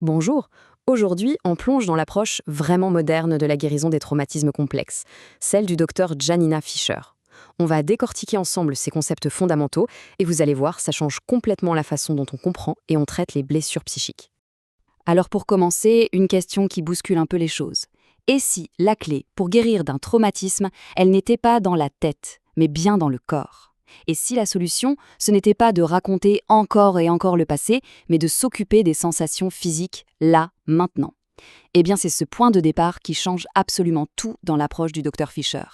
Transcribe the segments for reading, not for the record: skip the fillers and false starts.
Bonjour. Aujourd'hui, on plonge dans l'approche vraiment moderne de la guérison des traumatismes complexes, celle du docteur Janina Fischer. On va décortiquer ensemble ces concepts fondamentaux et vous allez voir, ça change complètement la façon dont on comprend et on traite les blessures psychiques. Alors pour commencer, une question qui bouscule un peu les choses. Et si la clé pour guérir d'un traumatisme, elle n'était pas dans la tête, mais bien dans le corps? Et si la solution, ce n'était pas de raconter encore et encore le passé, mais de s'occuper des sensations physiques, là, maintenant? Eh bien c'est ce point de départ qui change absolument tout dans l'approche du docteur Fischer.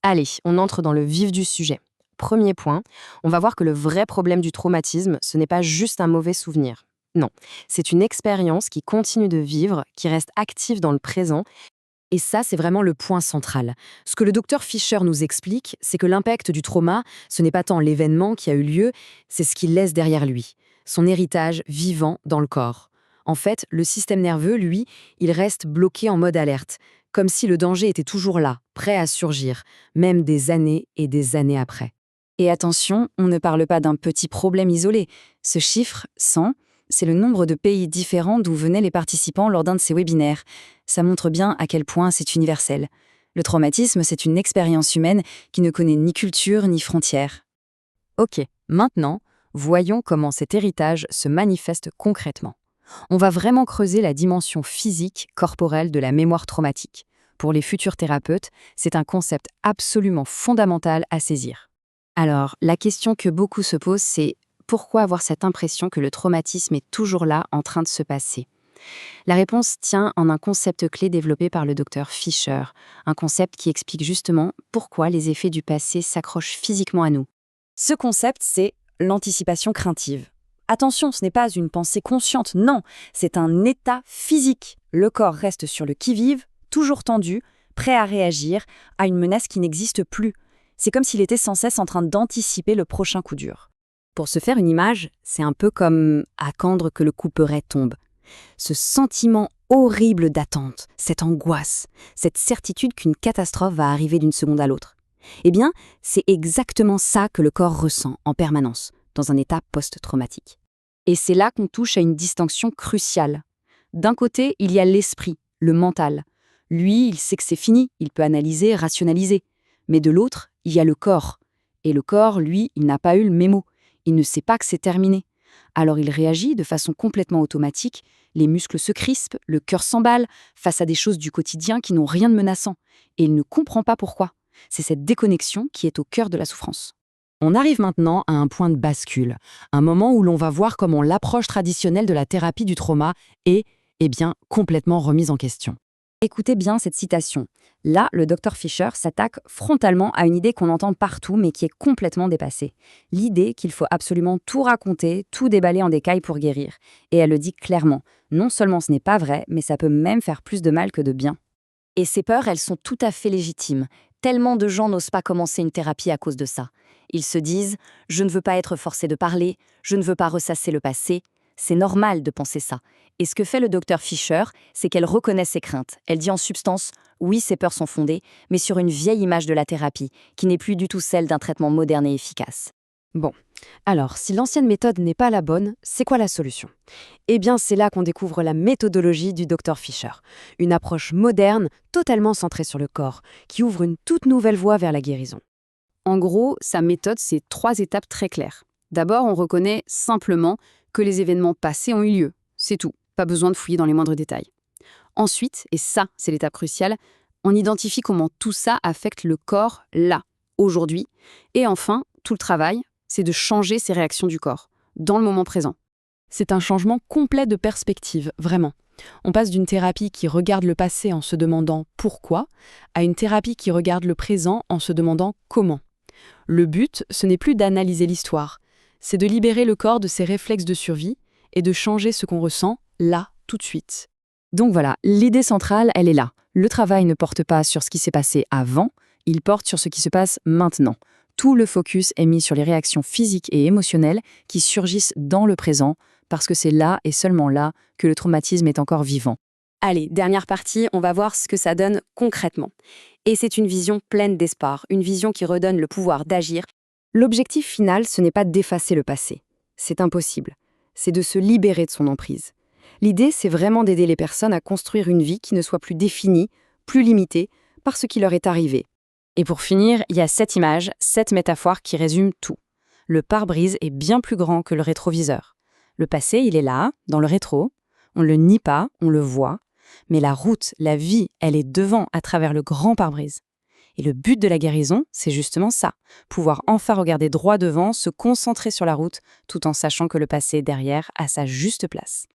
Allez, on entre dans le vif du sujet. Premier point, on va voir que le vrai problème du traumatisme, ce n'est pas juste un mauvais souvenir. Non, c'est une expérience qui continue de vivre, qui reste active dans le présent. Et ça, c'est vraiment le point central. Ce que le docteur Fischer nous explique, c'est que l'impact du trauma, ce n'est pas tant l'événement qui a eu lieu, c'est ce qu'il laisse derrière lui, son héritage vivant dans le corps. En fait, le système nerveux, lui, il reste bloqué en mode alerte, comme si le danger était toujours là, prêt à surgir, même des années et des années après. Et attention, on ne parle pas d'un petit problème isolé. Ce chiffre, 100, c'est le nombre de pays différents d'où venaient les participants lors d'un de ces webinaires. Ça montre bien à quel point c'est universel. Le traumatisme, c'est une expérience humaine qui ne connaît ni culture ni frontières. Ok, maintenant, voyons comment cet héritage se manifeste concrètement. On va vraiment creuser la dimension physique, corporelle de la mémoire traumatique. Pour les futurs thérapeutes, c'est un concept absolument fondamental à saisir. Alors, la question que beaucoup se posent, c'est pourquoi avoir cette impression que le traumatisme est toujours là en train de se passer? La réponse tient en un concept clé développé par le docteur Fischer, un concept qui explique justement pourquoi les effets du passé s'accrochent physiquement à nous. Ce concept, c'est l'anticipation craintive. Attention, ce n'est pas une pensée consciente, non, c'est un état physique. Le corps reste sur le qui-vive, toujours tendu, prêt à réagir à une menace qui n'existe plus. C'est comme s'il était sans cesse en train d'anticiper le prochain coup dur. Pour se faire une image, c'est un peu comme attendre que le couperet tombe. Ce sentiment horrible d'attente, cette angoisse, cette certitude qu'une catastrophe va arriver d'une seconde à l'autre. Eh bien, c'est exactement ça que le corps ressent en permanence, dans un état post-traumatique. Et c'est là qu'on touche à une distinction cruciale. D'un côté, il y a l'esprit, le mental. Lui, il sait que c'est fini, il peut analyser, rationaliser. Mais de l'autre, il y a le corps. Et le corps, lui, il n'a pas eu le mémo. Il ne sait pas que c'est terminé. Alors il réagit de façon complètement automatique, les muscles se crispent, le cœur s'emballe, face à des choses du quotidien qui n'ont rien de menaçant. Et il ne comprend pas pourquoi. C'est cette déconnexion qui est au cœur de la souffrance. On arrive maintenant à un point de bascule, un moment où l'on va voir comment l'approche traditionnelle de la thérapie du trauma est, complètement remise en question. Écoutez bien cette citation. Là, le docteur Fischer s'attaque frontalement à une idée qu'on entend partout mais qui est complètement dépassée. L'idée qu'il faut absolument tout raconter, tout déballer en décaille pour guérir. Et elle le dit clairement. Non seulement ce n'est pas vrai, mais ça peut même faire plus de mal que de bien. Et ces peurs, elles sont tout à fait légitimes. Tellement de gens n'osent pas commencer une thérapie à cause de ça. Ils se disent « je ne veux pas être forcé de parler, je ne veux pas ressasser le passé ». C'est normal de penser ça. Et ce que fait le docteur Fischer, c'est qu'elle reconnaît ses craintes. Elle dit en substance « oui, ces peurs sont fondées, mais sur une vieille image de la thérapie, qui n'est plus du tout celle d'un traitement moderne et efficace. » Bon, alors, si l'ancienne méthode n'est pas la bonne, c'est quoi la solution? Eh bien, c'est là qu'on découvre la méthodologie du docteur Fischer. Une approche moderne, totalement centrée sur le corps, qui ouvre une toute nouvelle voie vers la guérison. En gros, sa méthode, c'est 3 étapes très claires. D'abord, on reconnaît simplement que les événements passés ont eu lieu. C'est tout, pas besoin de fouiller dans les moindres détails. Ensuite, et ça, c'est l'étape cruciale, on identifie comment tout ça affecte le corps là, aujourd'hui. Et enfin, tout le travail, c'est de changer ses réactions du corps, dans le moment présent. C'est un changement complet de perspective, vraiment. On passe d'une thérapie qui regarde le passé en se demandant pourquoi, à une thérapie qui regarde le présent en se demandant comment. Le but, ce n'est plus d'analyser l'histoire, c'est de libérer le corps de ses réflexes de survie et de changer ce qu'on ressent là, tout de suite. Donc voilà, l'idée centrale, elle est là. Le travail ne porte pas sur ce qui s'est passé avant, il porte sur ce qui se passe maintenant. Tout le focus est mis sur les réactions physiques et émotionnelles qui surgissent dans le présent, parce que c'est là et seulement là que le traumatisme est encore vivant. Allez, dernière partie, on va voir ce que ça donne concrètement. Et c'est une vision pleine d'espoir, une vision qui redonne le pouvoir d'agir. L'objectif final, ce n'est pas d'effacer le passé. C'est impossible. C'est de se libérer de son emprise. L'idée, c'est vraiment d'aider les personnes à construire une vie qui ne soit plus définie, plus limitée, par ce qui leur est arrivé. Et pour finir, il y a cette image, cette métaphore qui résume tout. Le pare-brise est bien plus grand que le rétroviseur. Le passé, il est là, dans le rétro. On ne le nie pas, on le voit. Mais la route, la vie, elle est devant, à travers le grand pare-brise. Et le but de la guérison, c'est justement ça. Pouvoir enfin regarder droit devant, se concentrer sur la route, tout en sachant que le passé derrière a sa juste place.